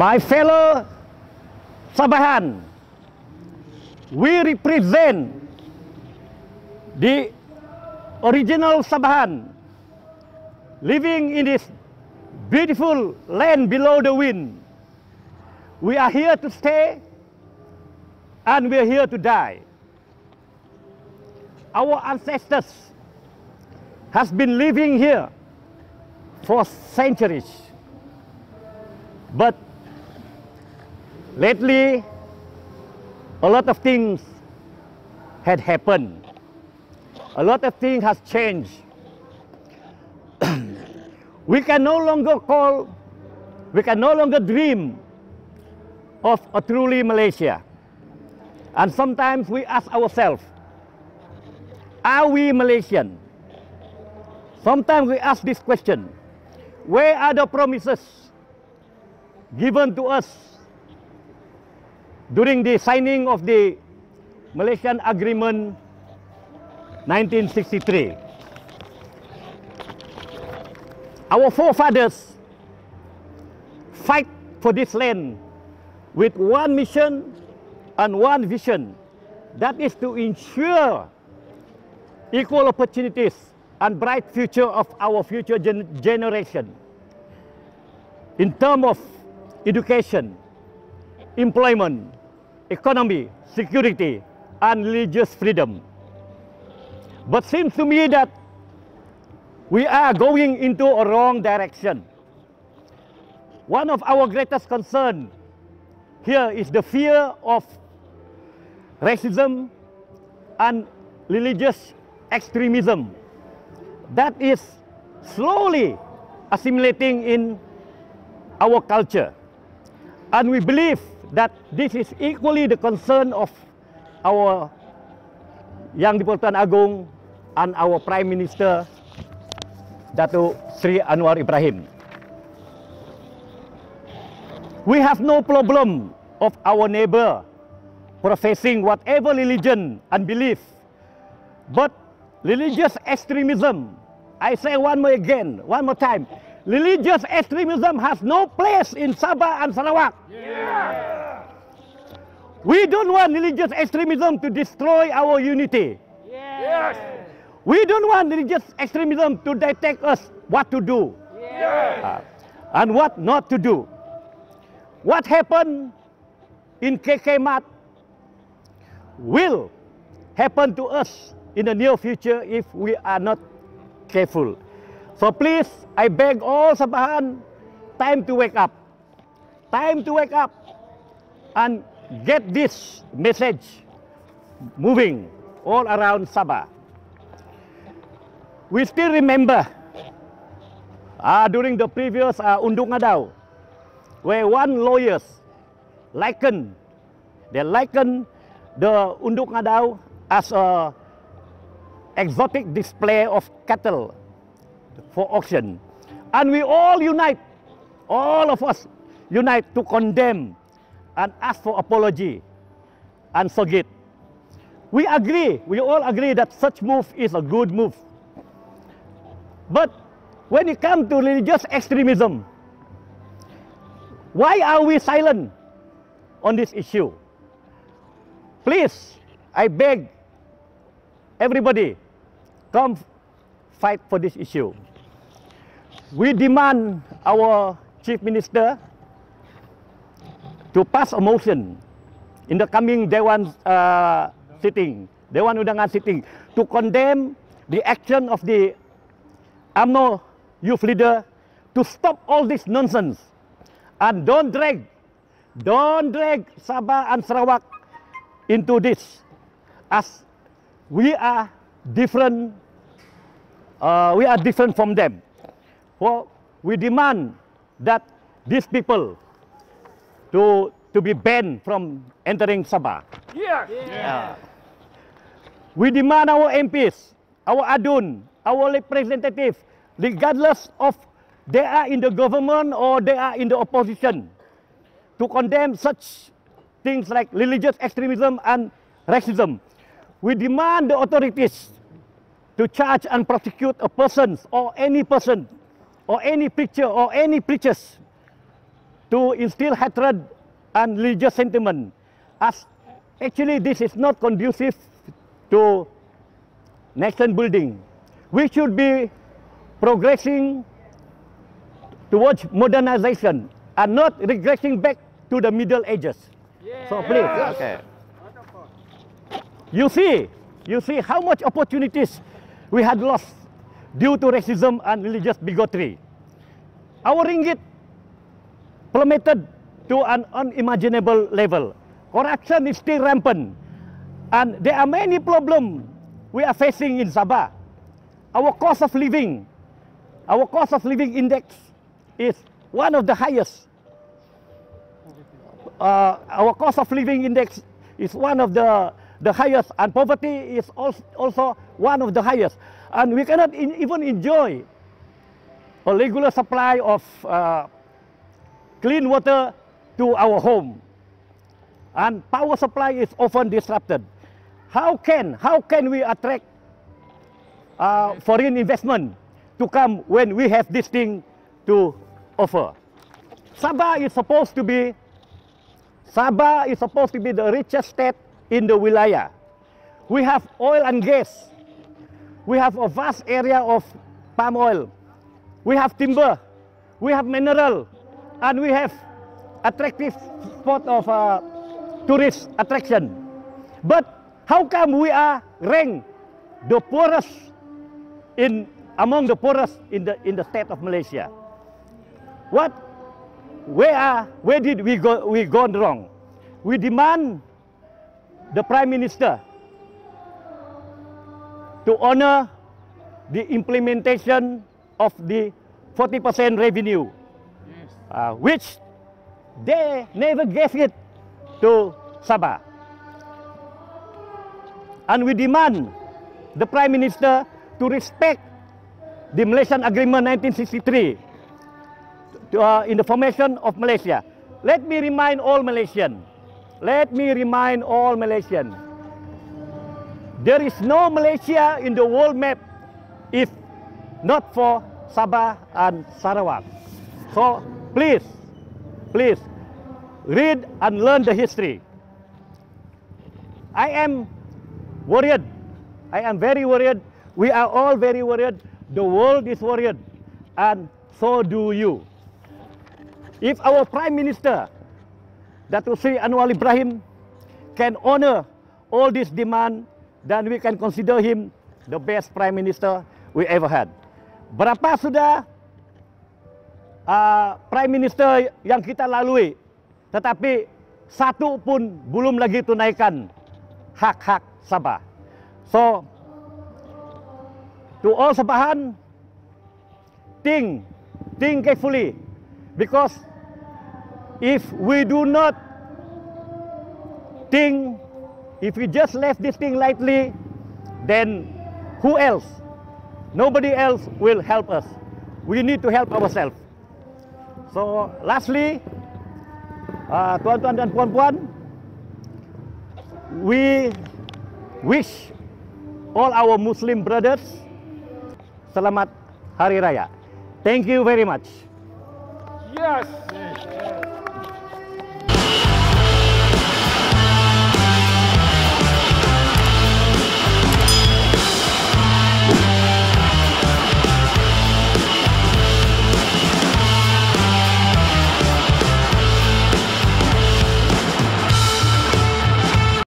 My fellow Sabahan, we represent the original Sabahan living in this beautiful land below the wind. We are here to stay and we are here to die. Our ancestors has been living here for centuries. But lately, a lot of things had happened. A lot of things has changed. We can no longer dream of a truly Malaysia. And sometimes we ask ourselves, are we Malaysian? Sometimes we ask this question, where are the promises given to us during the signing of the Malaysian Agreement 1963? Our forefathers fight for this land with one mission and one vision, that is to ensure equal opportunities and bright future of our future generation in terms of education, employment, economy, security, and religious freedom. But seems to me that we are going into a wrong direction. One of our greatest concerns here is the fear of racism and religious extremism that is slowly assimilating in our culture. And we believe that this is equally the concern of our Yang di-Pertuan Agong and our Prime Minister, Datuk Sri Anwar Ibrahim. We have no problem of our neighbor professing whatever religion and belief, but religious extremism, I say one more time, religious extremism has no place in Sabah and Sarawak. Yeah. We don't want religious extremism to destroy our unity. Yes. We don't want religious extremism to dictate us what to do. Yes. And what not to do. What happened in KK Mat will happen to us in the near future if we are not careful. So please, I beg all Sabahan, time to wake up. Time to wake up and get this message moving all around Sabah. We still remember during the previous Unduk Ngadau, where one lawyers likened the Unduk Ngadau as a exotic display of cattle for auction. And we all unite, all of us unite to condemn and ask for apology and forgive. We all agree that such move is a good move. But when it comes to religious extremism, why are we silent on this issue? Please, I beg everybody, come fight for this issue. We demand our Chief Minister to pass a motion in the coming Dewan Undangan sitting to condemn the action of the UMNO youth leader to stop all this nonsense and don't drag Sabah and Sarawak into this, as we are different from them. Well, we demand that these people to be banned from entering Sabah. Yeah. We demand our MPs, our ADUN, our representatives, regardless of they are in the government or they are in the opposition, to condemn such things like religious extremism and racism. We demand the authorities to charge and prosecute a person or any preacher or any preachers to instill hatred and religious sentiment, as actually this is not conducive to nation building. We should be progressing towards modernization and not regressing back to the Middle Ages. Yeah. So please, okay. You see how much opportunities we had lost due to racism and religious bigotry. Our ringgit plummeted to an unimaginable level. Corruption is still rampant, and there are many problems we are facing in Sabah. Our cost of living index is one of the highest. Our cost of living index is one of the highest, and poverty is also one of the highest. And we cannot even enjoy a regular supply of clean water to our home. And power supply is often disrupted. How can we attract foreign investment to come when we have this thing to offer? Sabah is supposed to be the richest state in the wilayah. We have oil and gas. We have a vast area of palm oil. We have timber. We have mineral, and we have attractive spot of tourist attraction. But how come we are ranked the poorest among the poorest in the state of Malaysia? Where did we gone wrong? We demand the Prime Minister to honor the implementation of the 40% revenue, which they never gave it to Sabah. And we demand the Prime Minister to respect the Malaysian Agreement 1963 in the formation of Malaysia. Let me remind all Malaysians, there is no Malaysia in the world map if not for Sabah and Sarawak. So please, read and learn the history. I am worried. I am very worried. We are all very worried. The world is worried, and so do you. If our Prime Minister, Datuk Seri Anwar Ibrahim, can honor all these demands, then we can consider him the best Prime Minister we ever had. Berapa sudah Prime Minister yang kita lalui, tetapi satu pun belum lagi tunaikan hak-hak Sabah. So, to all Sabahan, think carefully, because if we do not think, if we just left this thing lightly, then who else? Nobody else will help us. We need to help ourselves. So, lastly, tuan-tuan dan puan-puan, we wish all our Muslim brothers Selamat Hari Raya. Thank you very much. Yes.